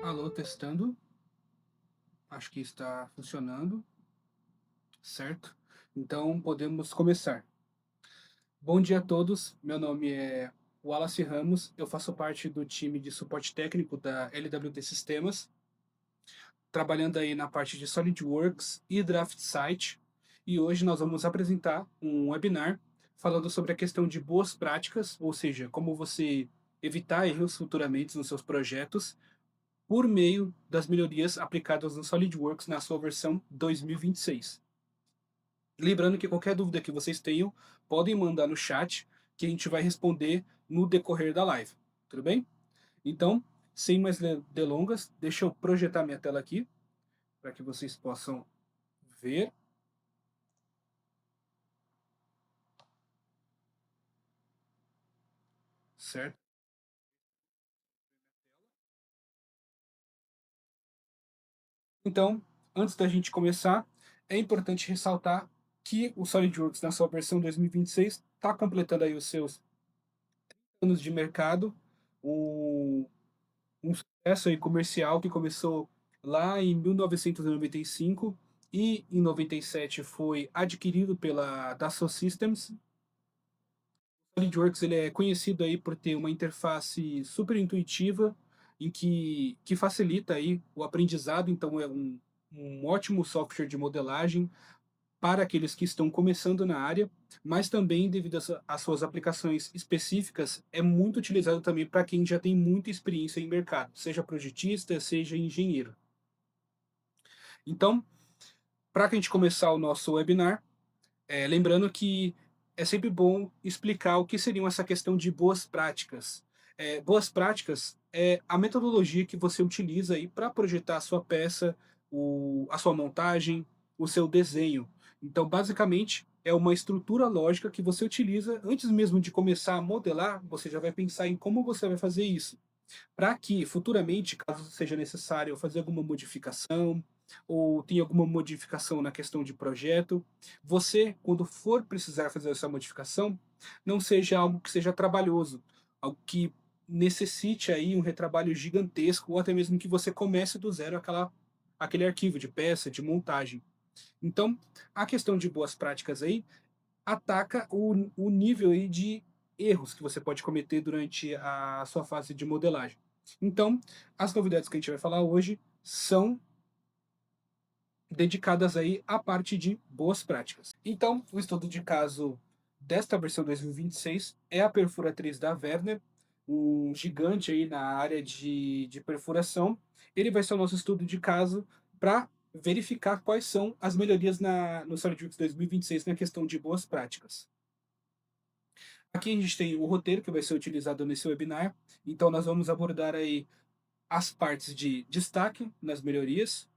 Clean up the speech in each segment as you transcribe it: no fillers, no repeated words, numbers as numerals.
Alô, testando. Acho que está funcionando, certo? Então podemos começar. Bom dia a todos. Meu nome é Wallace Ramos. Eu faço parte do time de suporte técnico da LWT Sistemas, trabalhando aí na parte de SolidWorks e Draft Site. E hoje nós vamos apresentar um webinar falando sobre a questão de boas práticas, ou seja, como você evitar erros futuramente nos seus projetos por meio das melhorias aplicadas no SolidWorks na sua versão 2026. Lembrando que qualquer dúvida que vocês tenham, podem mandar no chat, que a gente vai responder no decorrer da live. Tudo bem? Então, sem mais delongas, deixa eu projetar minha tela aqui, para que vocês possam ver, certo? Então, antes da gente começar, é importante ressaltar que o SolidWorks, na sua versão 2026, está completando aí os seus anos de mercado, um, um sucesso aí comercial que começou lá em 1995 e em 97 foi adquirido pela Dassault Systems. O SolidWorks ele é conhecido aí por ter uma interface super intuitiva em que facilita aí o aprendizado, então é um ótimo software de modelagem para aqueles que estão começando na área, mas também devido às suas aplicações específicas, é muito utilizado também para quem já tem muita experiência em mercado, seja projetista, seja engenheiro. Então, para a gente começar o nosso webinar, lembrando que é sempre bom explicar o que seriam essa questão de boas práticas. Boas práticas é a metodologia que você utiliza aí para projetar a sua peça, a sua montagem, o seu desenho. Então, basicamente, é uma estrutura lógica que você utiliza antes mesmo de começar a modelar, você já vai pensar em como você vai fazer isso para que futuramente, caso seja necessário fazer alguma modificação ou tenha alguma modificação na questão de projeto, você, quando for precisar fazer essa modificação, não seja algo que seja trabalhoso, algo que necessite aí um retrabalho gigantesco ou até mesmo que você comece do zero aquele arquivo de peça, de montagem. Então, a questão de boas práticas aí ataca o nível aí de erros que você pode cometer durante a sua fase de modelagem. Então, as novidades que a gente vai falar hoje são dedicadas aí à parte de boas práticas. Então, o estudo de caso desta versão 2026 é a perfuratriz da Werner, um gigante aí na área de perfuração. Ele vai ser o nosso estudo de caso para verificar quais são as melhorias no SolidWorks 2026 na questão de boas práticas. Aqui a gente tem o roteiro que vai ser utilizado nesse webinar, então nós vamos abordar aí as partes de destaque nas melhorias,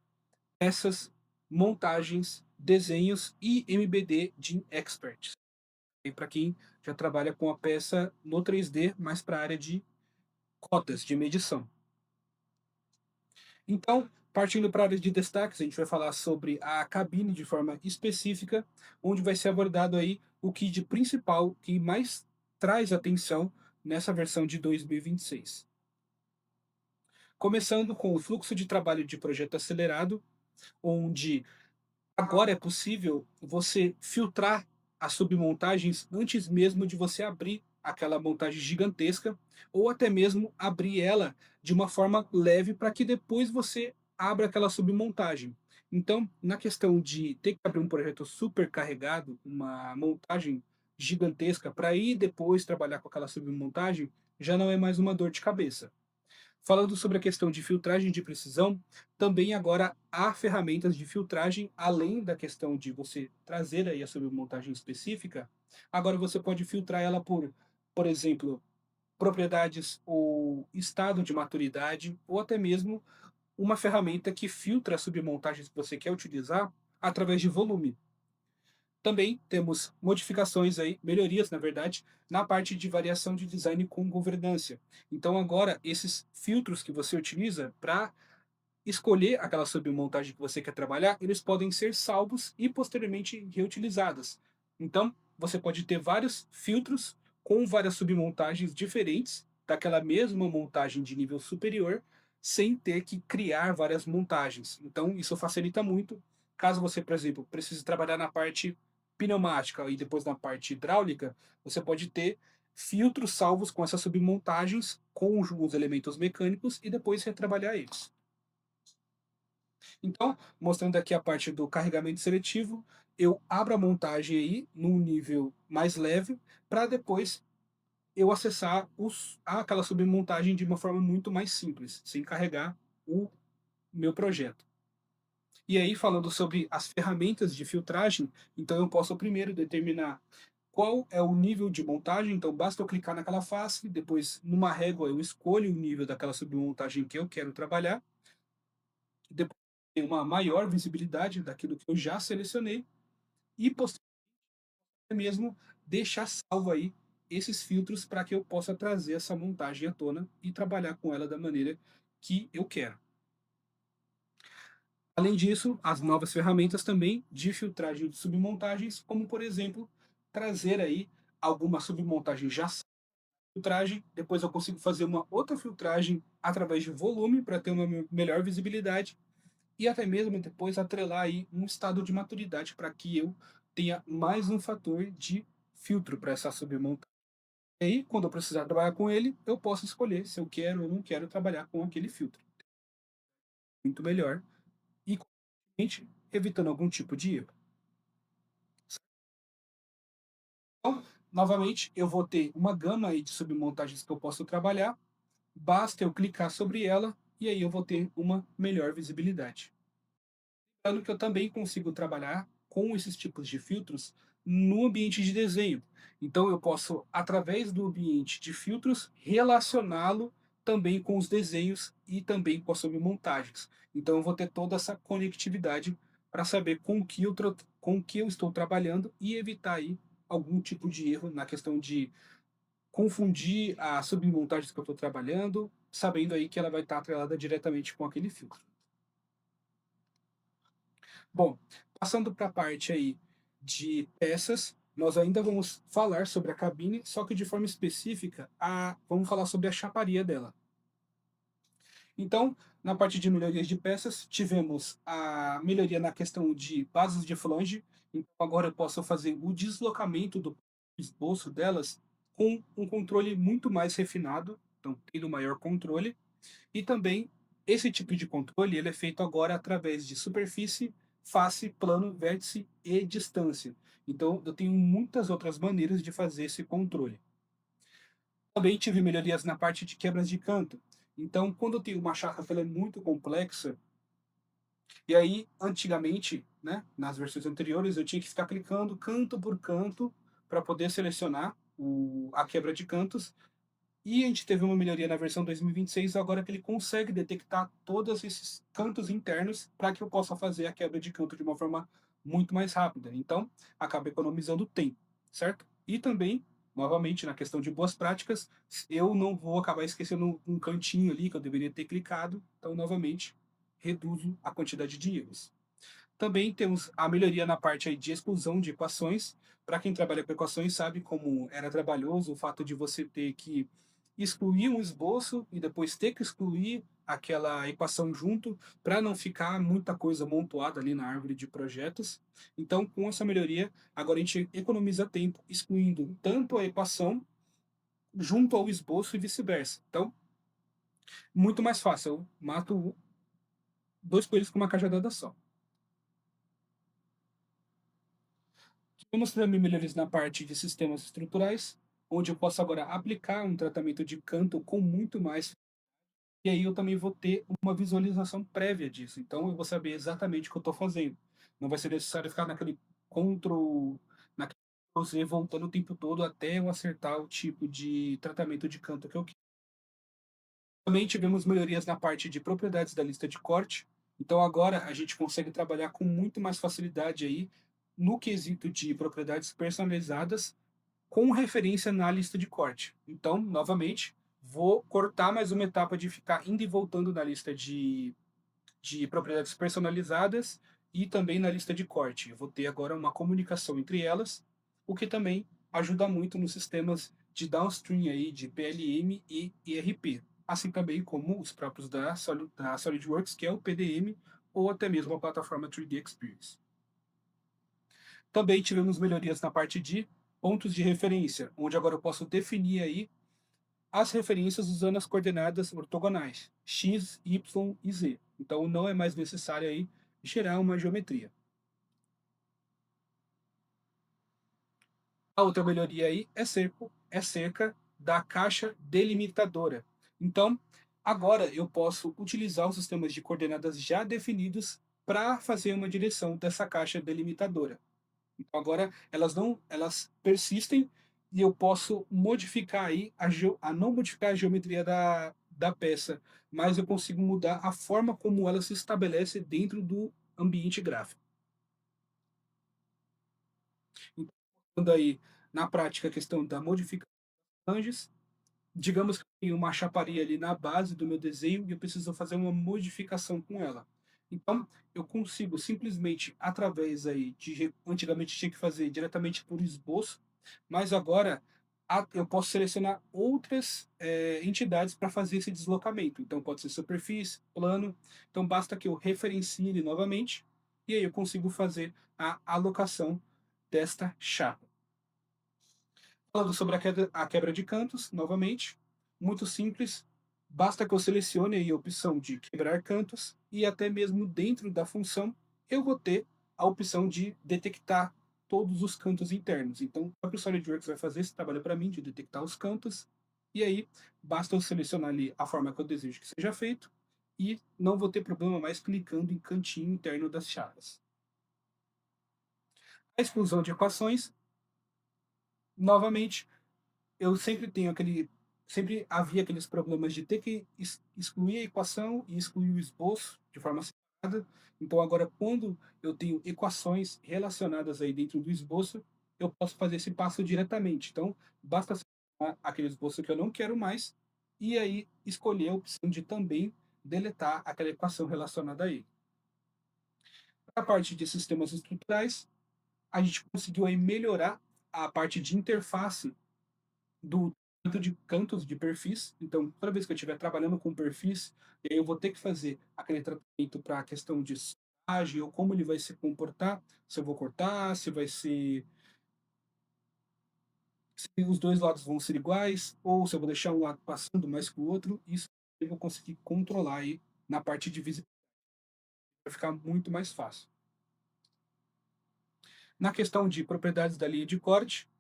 peças, montagens, desenhos e MBD de Expert. E para quem já trabalha com a peça no 3D, mais para a área de cotas, de medição. Então, partindo para a área de destaques, a gente vai falar sobre a cabine de forma específica, onde vai ser abordado aí o que de principal, que mais traz atenção nessa versão de 2026. Começando com o fluxo de trabalho de projeto acelerado, onde agora é possível você filtrar as submontagens antes mesmo de você abrir aquela montagem gigantesca, ou até mesmo abrir ela de uma forma leve para que depois você abra aquela submontagem. Então, na questão de ter que abrir um projeto super carregado, uma montagem gigantesca, para ir depois trabalhar com aquela submontagem, já não é mais uma dor de cabeça. Falando sobre a questão de filtragem de precisão, também agora há ferramentas de filtragem, além da questão de você trazer aí a submontagem específica, agora você pode filtrar ela por exemplo, propriedades ou estado de maturidade, ou até mesmo uma ferramenta que filtra as submontagens que você quer utilizar através de volume. Também temos modificações aí, melhorias, na verdade, na parte de variação de design com governança. Então agora esses filtros que você utiliza para escolher aquela submontagem que você quer trabalhar, eles podem ser salvos e posteriormente reutilizados. Então, você pode ter vários filtros com várias submontagens diferentes daquela mesma montagem de nível superior, sem ter que criar várias montagens. Então, isso facilita muito. Caso você, por exemplo, precise trabalhar na parte pneumática e depois na parte hidráulica, você pode ter filtros salvos com essas submontagens, com os elementos mecânicos e depois retrabalhar eles. Então, mostrando aqui a parte do carregamento seletivo, eu abro a montagem aí num nível mais leve, para depois eu acessar aquela submontagem de uma forma muito mais simples, sem carregar o meu projeto. E aí, falando sobre as ferramentas de filtragem, então eu posso primeiro determinar qual é o nível de montagem, então basta eu clicar naquela face, depois numa régua eu escolho o nível daquela submontagem que eu quero trabalhar, depois tem uma maior visibilidade daquilo que eu já selecionei e posteriormente mesmo deixar salvo aí esses filtros para que eu possa trazer essa montagem à tona e trabalhar com ela da maneira que eu quero. Além disso, as novas ferramentas também de filtragem de submontagens, como por exemplo, trazer aí alguma submontagem já filtragem, depois eu consigo fazer uma outra filtragem através de volume para ter uma melhor visibilidade e até mesmo depois atrelar aí um estado de maturidade para que eu tenha mais um fator de filtro para essa submontagem. E aí, quando eu precisar trabalhar com ele, eu posso escolher se eu quero ou não quero trabalhar com aquele filtro. Muito melhor e, consequentemente, evitando algum tipo de erro. Então, novamente, eu vou ter uma gama aí de submontagens que eu posso trabalhar, basta eu clicar sobre ela e aí eu vou ter uma melhor visibilidade. Lembrando que eu também consigo trabalhar com esses tipos de filtros no ambiente de desenho. Então eu posso, através do ambiente de filtros, relacioná-lo também com os desenhos e também com as submontagens. Então eu vou ter toda essa conectividade para saber com o que eu estou trabalhando e evitar aí algum tipo de erro na questão de confundir as submontagens que eu estou trabalhando, sabendo aí que ela vai estar atrelada diretamente com aquele filtro. Bom, passando para a parte aí de peças, nós ainda vamos falar sobre a cabine, só que de forma específica, vamos falar sobre a chaparia dela. Então, na parte de melhorias de peças, tivemos a melhoria na questão de bases de flange. Então, agora eu posso fazer o deslocamento do esboço delas com um controle muito mais refinado, então tendo maior controle. E também esse tipo de controle ele é feito agora através de superfície, face, plano, vértice e distância. Então eu tenho muitas outras maneiras de fazer esse controle. Também tive melhorias na parte de quebras de canto. Então, quando eu tenho uma chapa que ela é muito complexa, e aí antigamente, né, nas versões anteriores, eu tinha que ficar clicando canto por canto para poder selecionar a quebra de cantos. E a gente teve uma melhoria na versão 2026, agora que ele consegue detectar todos esses cantos internos para que eu possa fazer a quebra de canto de uma forma muito mais rápida. Então, acaba economizando tempo, certo? E também, novamente, na questão de boas práticas, eu não vou acabar esquecendo um cantinho ali que eu deveria ter clicado, então, novamente, reduzo a quantidade de erros. Também temos a melhoria na parte aí de exclusão de equações. Para quem trabalha com equações sabe como era trabalhoso o fato de você ter que excluir um esboço e depois ter que excluir aquela equação junto para não ficar muita coisa amontoada ali na árvore de projetos. Então, com essa melhoria, agora a gente economiza tempo excluindo tanto a equação junto ao esboço e vice-versa. Então, muito mais fácil. Eu mato dois coelhos com uma cajadada só. Temos também melhorias na parte de sistemas estruturais, onde eu posso agora aplicar um tratamento de canto com muito mais. E aí eu também vou ter uma visualização prévia disso. Então eu vou saber exatamente o que eu estou fazendo. Não vai ser necessário ficar naquele Ctrl, naquele Ctrl Z voltando o tempo todo até eu acertar o tipo de tratamento de canto que eu quero. Também tivemos melhorias na parte de propriedades da lista de corte. Então agora a gente consegue trabalhar com muito mais facilidade aí no quesito de propriedades personalizadas com referência na lista de corte. Então, novamente, vou cortar mais uma etapa de ficar indo e voltando na lista de propriedades personalizadas e também na lista de corte. Eu vou ter agora uma comunicação entre elas, o que também ajuda muito nos sistemas de downstream aí, de PLM e IRP. assim também como os próprios da SolidWorks, que é o PDM, ou até mesmo a plataforma 3D Experience. Também tivemos melhorias na parte de pontos de referência, onde agora eu posso definir aí as referências usando as coordenadas ortogonais, x, y e z. Então não é mais necessário aí gerar uma geometria. A outra melhoria aí é cerca da caixa delimitadora. Então, agora eu posso utilizar os sistemas de coordenadas já definidos para fazer uma direção dessa caixa delimitadora. Então agora elas persistem e eu posso modificar aí a não modificar a geometria da peça, mas eu consigo mudar a forma como ela se estabelece dentro do ambiente gráfico. Então, quando aí na prática a questão da modificação de ranges, digamos que eu tenho uma chaparia ali na base do meu desenho e eu preciso fazer uma modificação com ela. Então, eu consigo simplesmente através aí antigamente tinha que fazer diretamente por esboço, mas agora eu posso selecionar outras entidades para fazer esse deslocamento. Então, pode ser superfície, plano. Então, basta que eu referencie ele novamente e aí eu consigo fazer a alocação desta chapa. Falando sobre a quebra de cantos, novamente, muito simples, basta que eu selecione aí a opção de quebrar cantos e até mesmo dentro da função eu vou ter a opção de detectar todos os cantos internos. Então, o próprio SolidWorks vai fazer esse trabalho para mim de detectar os cantos e aí basta eu selecionar ali a forma que eu desejo que seja feito e não vou ter problema mais clicando em cantinho interno das chapas. A exclusão de equações, novamente, eu sempre tenho aquele sempre havia aqueles problemas de ter que excluir a equação e excluir o esboço de forma separada. Então agora quando eu tenho equações relacionadas aí dentro do esboço, eu posso fazer esse passo diretamente. Então basta selecionar aquele esboço que eu não quero mais e aí escolher a opção de também deletar aquela equação relacionada a ele. A parte de sistemas estruturais, a gente conseguiu aí melhorar a parte de interface do tanto de cantos de perfis. Então, toda vez que eu estiver trabalhando com perfis, e aí eu vou ter que fazer aquele tratamento para a questão de sondagem ou como ele vai se comportar, se eu vou cortar, se vai ser se os dois lados vão ser iguais ou se eu vou deixar um lado passando mais que o outro, isso eu vou conseguir controlar aí na parte de visibilidade, vai ficar muito mais fácil. Na questão de propriedades da linha de corte,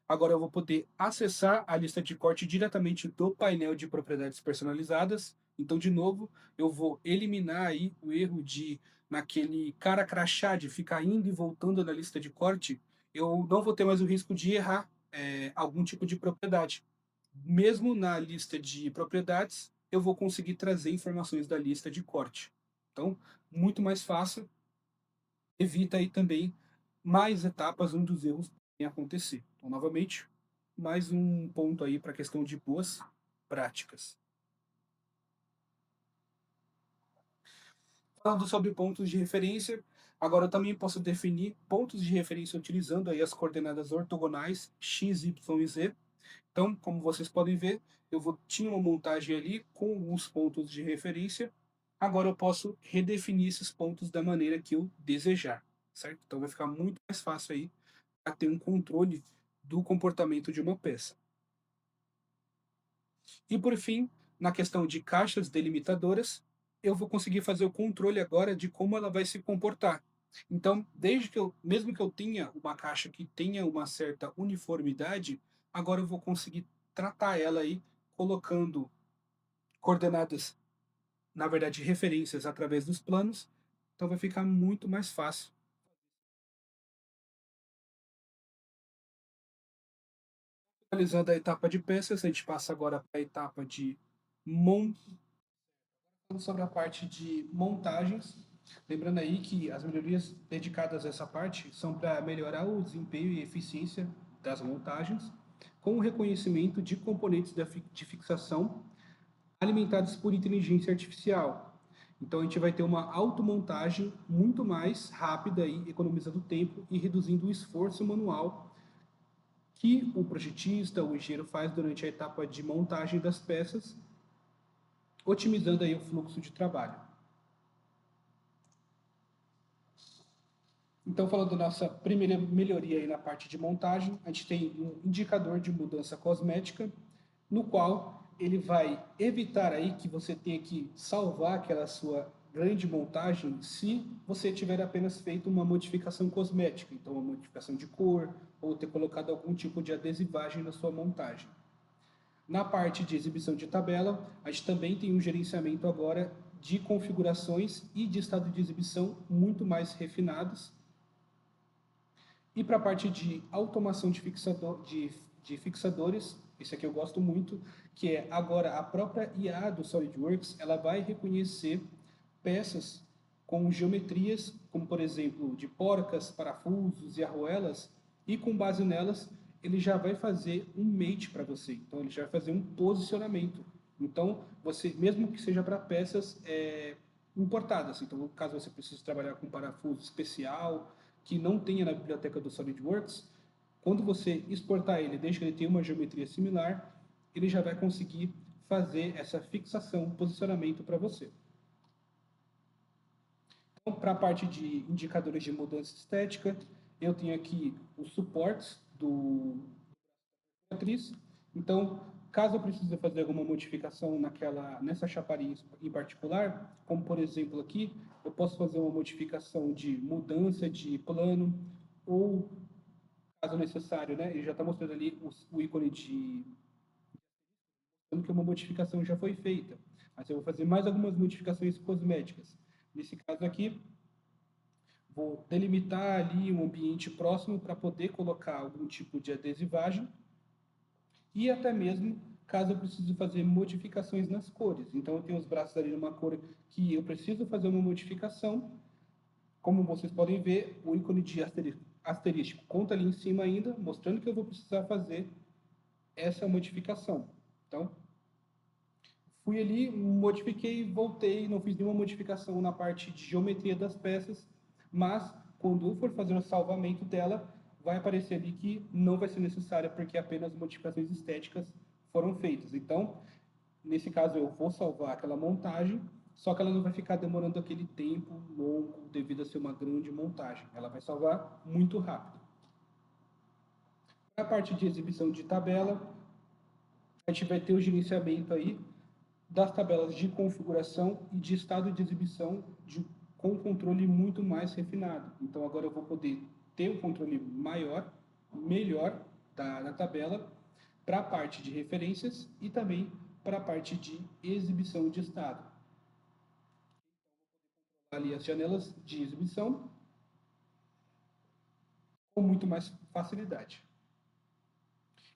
agora eu vou poder acessar a lista de corte diretamente do painel de propriedades personalizadas. Então, de novo, eu vou eliminar aí o erro de naquele cara crachá de ficar indo e voltando na lista de corte, eu não vou ter mais o risco de errar algum tipo de propriedade. Mesmo na lista de propriedades, eu vou conseguir trazer informações da lista de corte. Então, muito mais fácil, evita aí também mais etapas onde os erros podem acontecer. Então, novamente, mais um ponto aí para a questão de boas práticas. Falando sobre pontos de referência, agora eu também posso definir pontos de referência utilizando aí as coordenadas ortogonais x, y e z. Então, como vocês podem ver, tinha uma montagem ali com alguns pontos de referência. Agora eu posso redefinir esses pontos da maneira que eu desejar, certo? Então vai ficar muito mais fácil aí a ter um controle do comportamento de uma peça. E por fim, na questão de caixas delimitadoras, eu vou conseguir fazer o controle agora de como ela vai se comportar. Então, mesmo que eu tenha uma caixa que tenha uma certa uniformidade, agora eu vou conseguir tratar ela aí colocando coordenadas, na verdade, referências através dos planos. Então vai ficar muito mais fácil. Finalizando a etapa de peças, a gente passa agora para a etapa de montagem. Sobre a parte de montagens, lembrando aí que as melhorias dedicadas a essa parte são para melhorar o desempenho e eficiência das montagens, com o reconhecimento de componentes de fixação alimentados por inteligência artificial. Então a gente vai ter uma automontagem muito mais rápida e economizando tempo e reduzindo o esforço manual que o projetista, o engenheiro faz durante a etapa de montagem das peças otimizando aí o fluxo de trabalho. Então, falando da nossa primeira melhoria aí na parte de montagem, a gente tem um indicador de mudança cosmética, no qual ele vai evitar aí que você tenha que salvar aquela sua grande montagem se você tiver apenas feito uma modificação cosmética, então uma modificação de cor ou ter colocado algum tipo de adesivagem na sua montagem. Na parte de exibição de tabela, a gente também tem um gerenciamento agora de configurações e de estado de exibição muito mais refinados. E para a parte de automação de fixadores, esse aqui eu gosto muito, que é agora a própria IA do SolidWorks, ela vai reconhecer peças com geometrias, como por exemplo de porcas, parafusos e arruelas, e com base nelas ele já vai fazer um mate para você. Então ele já vai fazer um posicionamento. Então você, mesmo que seja para peças importadas, então caso você precise trabalhar com parafuso especial que não tenha na biblioteca do SolidWorks, quando você exportar ele, desde que ele tenha uma geometria similar, ele já vai conseguir fazer essa fixação, posicionamento para você. Então, para a parte de indicadores de mudança estética, eu tenho aqui os suportes do matriz. Então, caso eu precise fazer alguma modificação nessa chapariz em particular, como por exemplo aqui, eu posso fazer uma modificação de mudança de plano ou, caso necessário, né, ele já está mostrando ali o ícone de mostrando que uma modificação já foi feita. Mas eu vou fazer mais algumas modificações cosméticas. Nesse caso aqui, vou delimitar ali um ambiente próximo para poder colocar algum tipo de adesivagem e até mesmo caso eu precise fazer modificações nas cores. Então eu tenho os braços ali numa cor que eu preciso fazer uma modificação. Como vocês podem ver, o ícone de asterístico conta ali em cima ainda, mostrando que eu vou precisar fazer essa modificação. Então, fui ali, modifiquei, voltei, não fiz nenhuma modificação na parte de geometria das peças, mas quando eu for fazer o salvamento dela, vai aparecer ali que não vai ser necessária porque apenas modificações estéticas foram feitas. Então, nesse caso eu vou salvar aquela montagem, só que ela não vai ficar demorando aquele tempo longo devido a ser uma grande montagem. Ela vai salvar muito rápido. Para a parte de exibição de tabela, a gente vai ter o gerenciamento aí das tabelas de configuração e de estado de exibição com controle muito mais refinado. Então agora eu vou poder ter um controle maior, melhor da tabela para a parte de referências e também para a parte de exibição de estado. Ali as janelas de exibição com muito mais facilidade.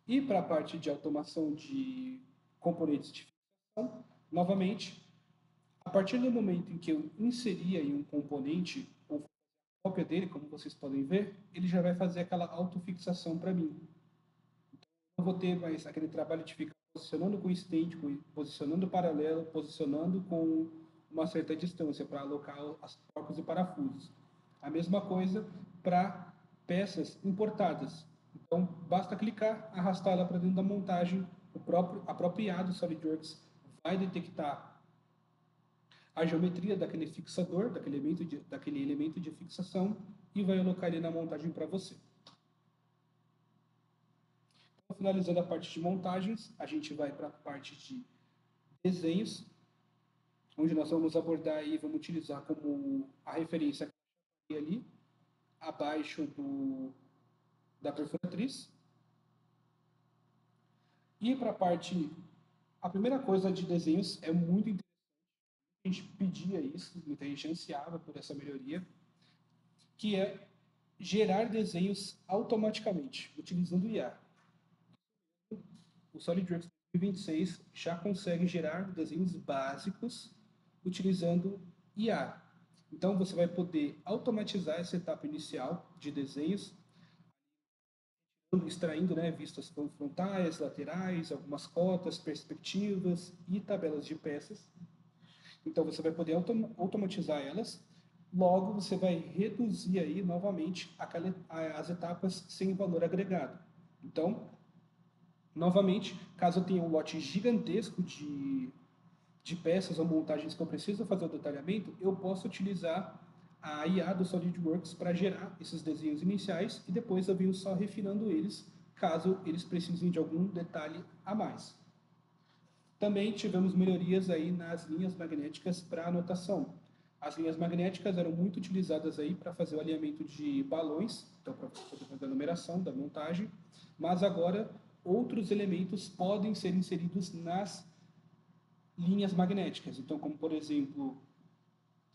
E para a parte de automação de componentes de fixação, novamente, a partir do momento em que eu inserir aí um componente ou cópia dele, como vocês podem ver, ele já vai fazer aquela autofixação para mim. Então, eu não vou ter mais aquele trabalho de ficar posicionando com idêntico, posicionando paralelo, posicionando com uma certa distância para alocar as porcos e parafusos. A mesma coisa para peças importadas. Então, basta clicar, arrastar ela para dentro da montagem, a própria IA do SolidWorks vai detectar a geometria daquele fixador, daquele elemento de fixação e vai alocar ele na montagem para você. Então, finalizando a parte de montagens, a gente vai para a parte de desenhos, onde nós vamos abordar e vamos utilizar como a referência ali, abaixo da perfuratriz. E para a parte, a primeira coisa de desenhos é muito interessante, a gente pedia isso, muita gente ansiava por essa melhoria, que é gerar desenhos automaticamente, utilizando IA. O SolidWorks 2026 já consegue gerar desenhos básicos utilizando IA. Então você vai poder automatizar essa etapa inicial de desenhos, extraindo, né, vistas frontais, laterais, algumas cotas, perspectivas e tabelas de peças. Então você vai poder automatizar elas. Logo você vai reduzir aí novamente as etapas sem valor agregado. Então, novamente, caso eu tenha um lote gigantesco de peças ou montagens que eu preciso fazer o detalhamento, eu posso utilizar a IA do SolidWorks para gerar esses desenhos iniciais e depois eu venho só refinando eles, caso eles precisem de algum detalhe a mais. Também tivemos melhorias aí nas linhas magnéticas para anotação. As linhas magnéticas eram muito utilizadas aí para fazer o alinhamento de balões, então para poder fazer a numeração da montagem, mas agora outros elementos podem ser inseridos nas linhas magnéticas. Então, como por exemplo,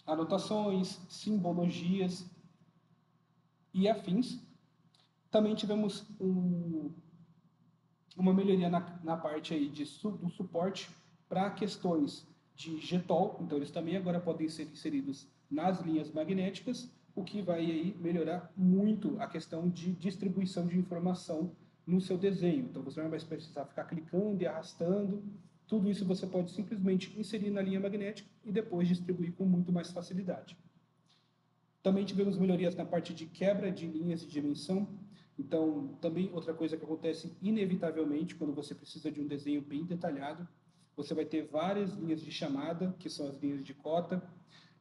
anotações, simbologias e afins. Também tivemos uma melhoria na parte aí do suporte para questões de GTOL, então eles também agora podem ser inseridos nas linhas magnéticas, o que vai aí melhorar muito a questão de distribuição de informação no seu desenho. Então você não vai precisar ficar clicando e arrastando, tudo isso você pode simplesmente inserir na linha magnética e depois distribuir com muito mais facilidade. Também tivemos melhorias na parte de quebra de linhas de dimensão. Então, também outra coisa que acontece inevitavelmente quando você precisa de um desenho bem detalhado, você vai ter várias linhas de chamada, que são as linhas de cota,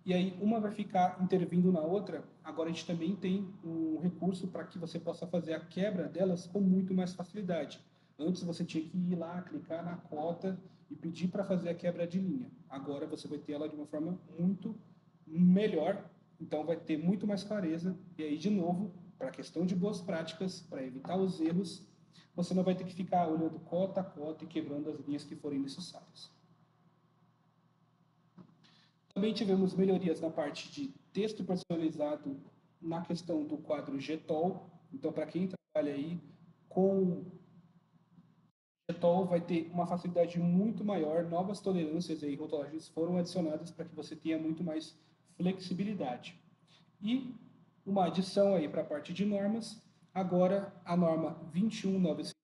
e aí uma vai ficar intervindo na outra. Agora a gente também tem um recurso para que você possa fazer a quebra delas com muito mais facilidade. Antes você tinha que ir lá, clicar na cota e pedir para fazer a quebra de linha. Agora você vai ter ela de uma forma muito melhor, então vai ter muito mais clareza. E aí, de novo, para a questão de boas práticas, para evitar os erros, você não vai ter que ficar olhando cota a cota e quebrando as linhas que forem necessárias. Também tivemos melhorias na parte de texto personalizado na questão do quadro GTOL. Então, para quem trabalha aí com GTOL, vai ter uma facilidade muito maior, novas tolerâncias e rotulagens foram adicionadas para que você tenha muito mais flexibilidade. E uma adição aí para a parte de normas, agora a norma 21900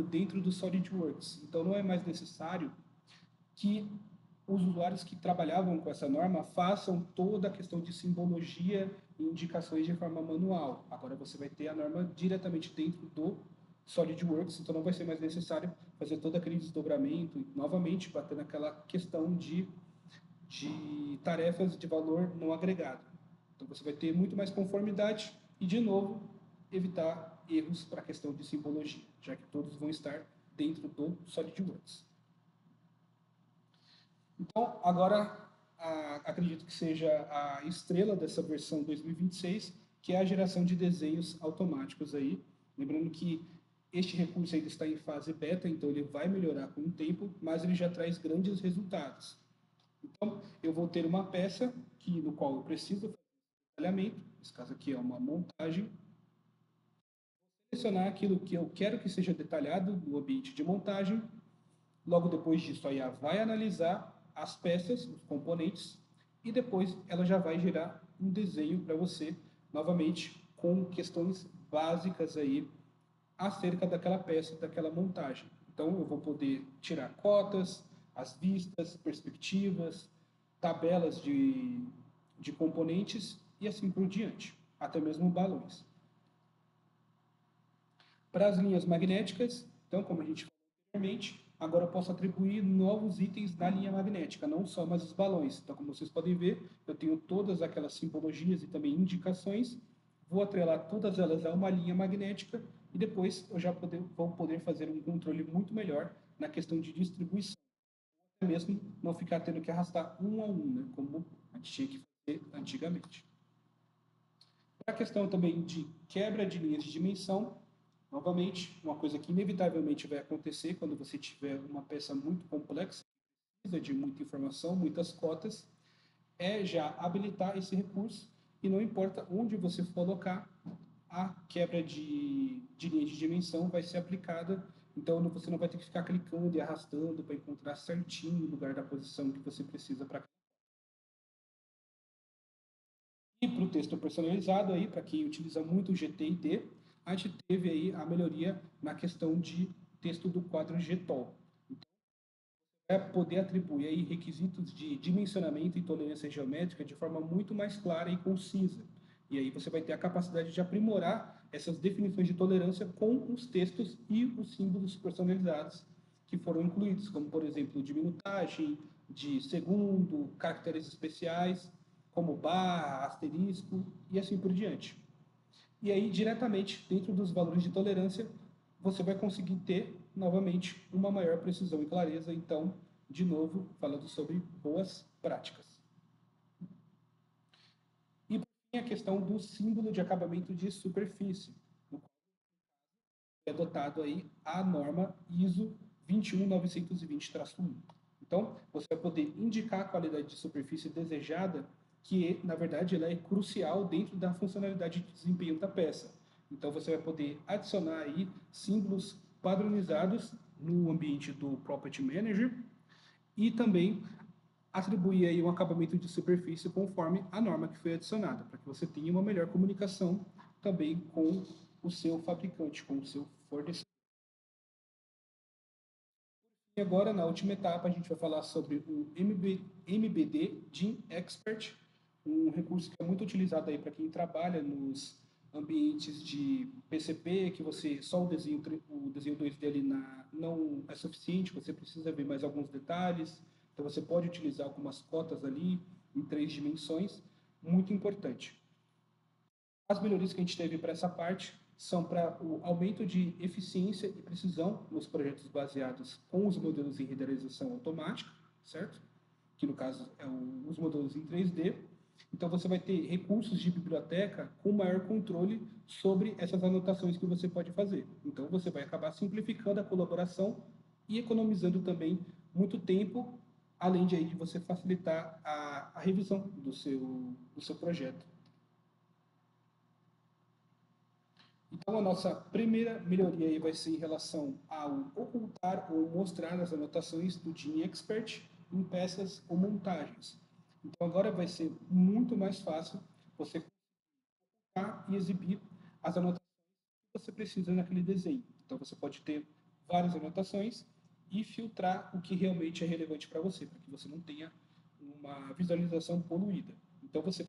dentro do SolidWorks. Então não é mais necessário que os usuários que trabalhavam com essa norma façam toda a questão de simbologia e indicações de forma manual. Agora você vai ter a norma diretamente dentro do SolidWorks, então não vai ser mais necessário fazer todo aquele desdobramento e novamente bater naquela questão de tarefas de valor não agregado. Então você vai ter muito mais conformidade e, de novo, evitar erros para a questão de simbologia, já que todos vão estar dentro do SolidWorks. Então, agora, acredito que seja a estrela dessa versão 2026, que é a geração de desenhos automáticos aí. Lembrando que este recurso ainda está em fase beta, então ele vai melhorar com o tempo, mas ele já traz grandes resultados. Então, eu vou ter uma peça no qual eu preciso fazer um detalhamento, nesse caso aqui é uma montagem, selecionar aquilo que eu quero que seja detalhado no ambiente de montagem. Logo depois disso, a IA vai analisar as peças, os componentes, e depois ela já vai gerar um desenho para você, novamente, com questões básicas aí acerca daquela peça, daquela montagem. Então, eu vou poder tirar cotas, as vistas, perspectivas, tabelas de componentes e assim por diante, até mesmo balões. Para as linhas magnéticas, então, como a gente falou anteriormente, agora eu posso atribuir novos itens na linha magnética, não só mais os balões. Então, como vocês podem ver, eu tenho todas aquelas simbologias e também indicações, vou atrelar todas elas a uma linha magnética e depois eu já vou poder fazer um controle muito melhor na questão de distribuição, até mesmo não ficar tendo que arrastar um a um, né, como a gente tinha que fazer antigamente. Para a questão também de quebra de linhas de dimensão, novamente, uma coisa que inevitavelmente vai acontecer quando você tiver uma peça muito complexa, precisa de muita informação, muitas cotas, é já habilitar esse recurso e não importa onde você colocar, a quebra de linha de dimensão vai ser aplicada, então você não vai ter que ficar clicando e arrastando para encontrar certinho o lugar da posição que você precisa para. E para o texto personalizado, aí, para quem utiliza muito o GTD, a gente teve aí a melhoria na questão de texto do quadro GTOL. Então, é poder atribuir aí requisitos de dimensionamento e tolerância geométrica de forma muito mais clara e concisa. E aí você vai ter a capacidade de aprimorar essas definições de tolerância com os textos e os símbolos personalizados que foram incluídos, como, por exemplo, de minutagem, de segundo, caracteres especiais, como barra, asterisco e assim por diante. E aí, diretamente, dentro dos valores de tolerância, você vai conseguir ter, novamente, uma maior precisão e clareza. Então, de novo, falando sobre boas práticas. E, por fim, a questão do símbolo de acabamento de superfície, no qual é adotado aí a norma ISO 21920-1. Então, você vai poder indicar a qualidade de superfície desejada, que, na verdade, ela é crucial dentro da funcionalidade de desempenho da peça. Então, você vai poder adicionar aí símbolos padronizados no ambiente do Property Manager e também atribuir aí um acabamento de superfície conforme a norma que foi adicionada, para que você tenha uma melhor comunicação também com o seu fabricante, com o seu fornecedor. E agora, na última etapa, a gente vai falar sobre o MBD Gene Expert, um recurso que é muito utilizado aí para quem trabalha nos ambientes de PCP, que você só o desenho 2D ali não é suficiente, você precisa ver mais alguns detalhes, então você pode utilizar algumas cotas ali em 3 dimensões, muito importante. As melhorias que a gente teve para essa parte são para o aumento de eficiência e precisão nos projetos baseados com os modelos em renderização automática, certo? Que no caso é os modelos em 3D. Então você vai ter recursos de biblioteca com maior controle sobre essas anotações que você pode fazer. Então você vai acabar simplificando a colaboração e economizando também muito tempo, além de você facilitar a revisão do seu projeto. Então, a nossa primeira melhoria aí vai ser em relação ao ocultar ou mostrar as anotações do Gene Expert em peças ou montagens. Então, agora vai ser muito mais fácil você colocar e exibir as anotações que você precisa naquele desenho. Então, você pode ter várias anotações e filtrar o que realmente é relevante para você, para que você não tenha uma visualização poluída. Então, você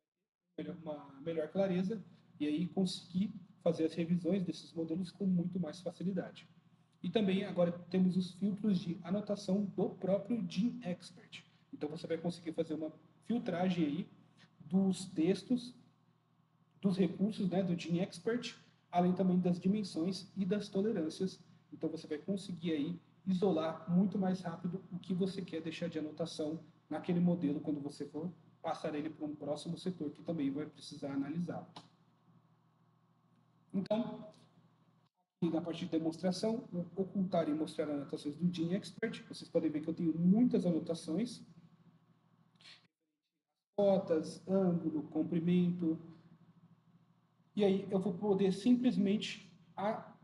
uma melhor clareza e aí conseguir fazer as revisões desses modelos com muito mais facilidade. E também agora temos os filtros de anotação do próprio Gene Expert. Então você vai conseguir fazer uma filtragem aí dos textos, dos recursos, né, do Gene Expert, além também das dimensões e das tolerâncias. Então você vai conseguir aí isolar muito mais rápido o que você quer deixar de anotação naquele modelo quando você for passar ele para um próximo setor que também vai precisar analisar. Então, aqui na parte de demonstração, ocultar e mostrar anotações do Gene Expert. Vocês podem ver que eu tenho muitas anotações. Cotas, ângulo, comprimento. E aí eu vou poder simplesmente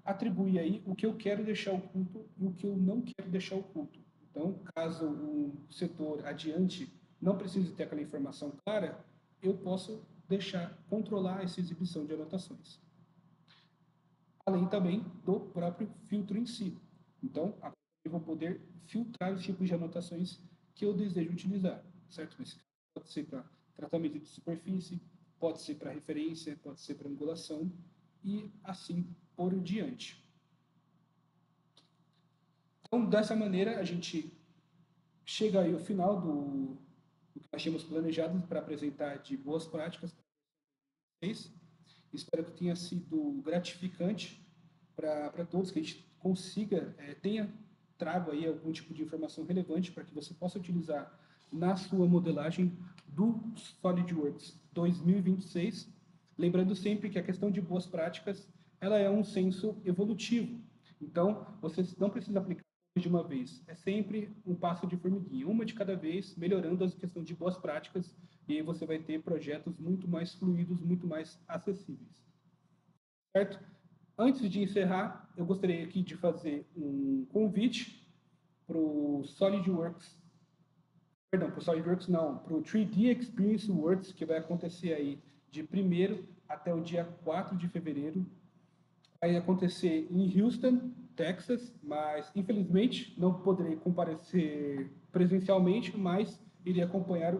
atribuir aí o que eu quero deixar oculto e o que eu não quero deixar oculto. Então, caso o setor adiante não precise ter aquela informação clara, eu posso controlar essa exibição de anotações. Além também do próprio filtro em si. Então, eu vou poder filtrar os tipos de anotações que eu desejo utilizar, certo? Nesse caso, pode ser para tratamento de superfície, pode ser para referência, pode ser para angulação e assim por diante. Então, dessa maneira, a gente chega aí ao final do que nós tínhamos planejado para apresentar de boas práticas para vocês. Espero que tenha sido gratificante para todos, que a gente consiga, tenha trago aí algum tipo de informação relevante para que você possa utilizar na sua modelagem do SolidWorks 2026. Lembrando sempre que a questão de boas práticas, ela é um senso evolutivo. Então, você não precisa aplicar de uma vez. É sempre um passo de formiguinha, uma de cada vez, melhorando a questão de boas práticas, e aí você vai ter projetos muito mais fluidos, muito mais acessíveis. Certo? Antes de encerrar, eu gostaria aqui de fazer um convite para o SolidWorks, perdão, para o SolidWorks não, para o 3D Experience Works, que vai acontecer aí de 1º até o dia 4 de fevereiro. Vai acontecer em Houston, Texas, mas infelizmente não poderei comparecer presencialmente, mas irei acompanhar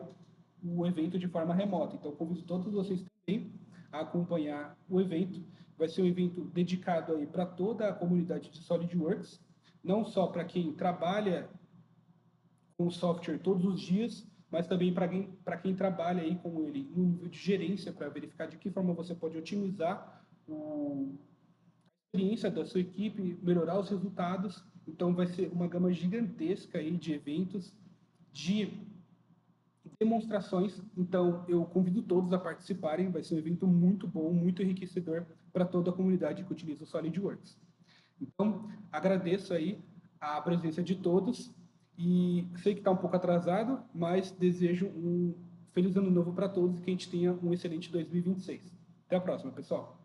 o evento de forma remota. Então, convido todos vocês também a acompanhar o evento. Vai ser um evento dedicado aí para toda a comunidade de SolidWorks, não só para quem trabalha com o software todos os dias, mas também para quem trabalha aí com ele no nível de gerência, para verificar de que forma você pode otimizar a experiência da sua equipe, melhorar os resultados. Então vai ser uma gama gigantesca aí de eventos, de demonstrações. Então eu convido todos a participarem, vai ser um evento muito bom, muito enriquecedor para toda a comunidade que utiliza o SolidWorks. Então, agradeço aí a presença de todos e sei que está um pouco atrasado, mas desejo um feliz ano novo para todos e que a gente tenha um excelente 2026. Até a próxima, pessoal.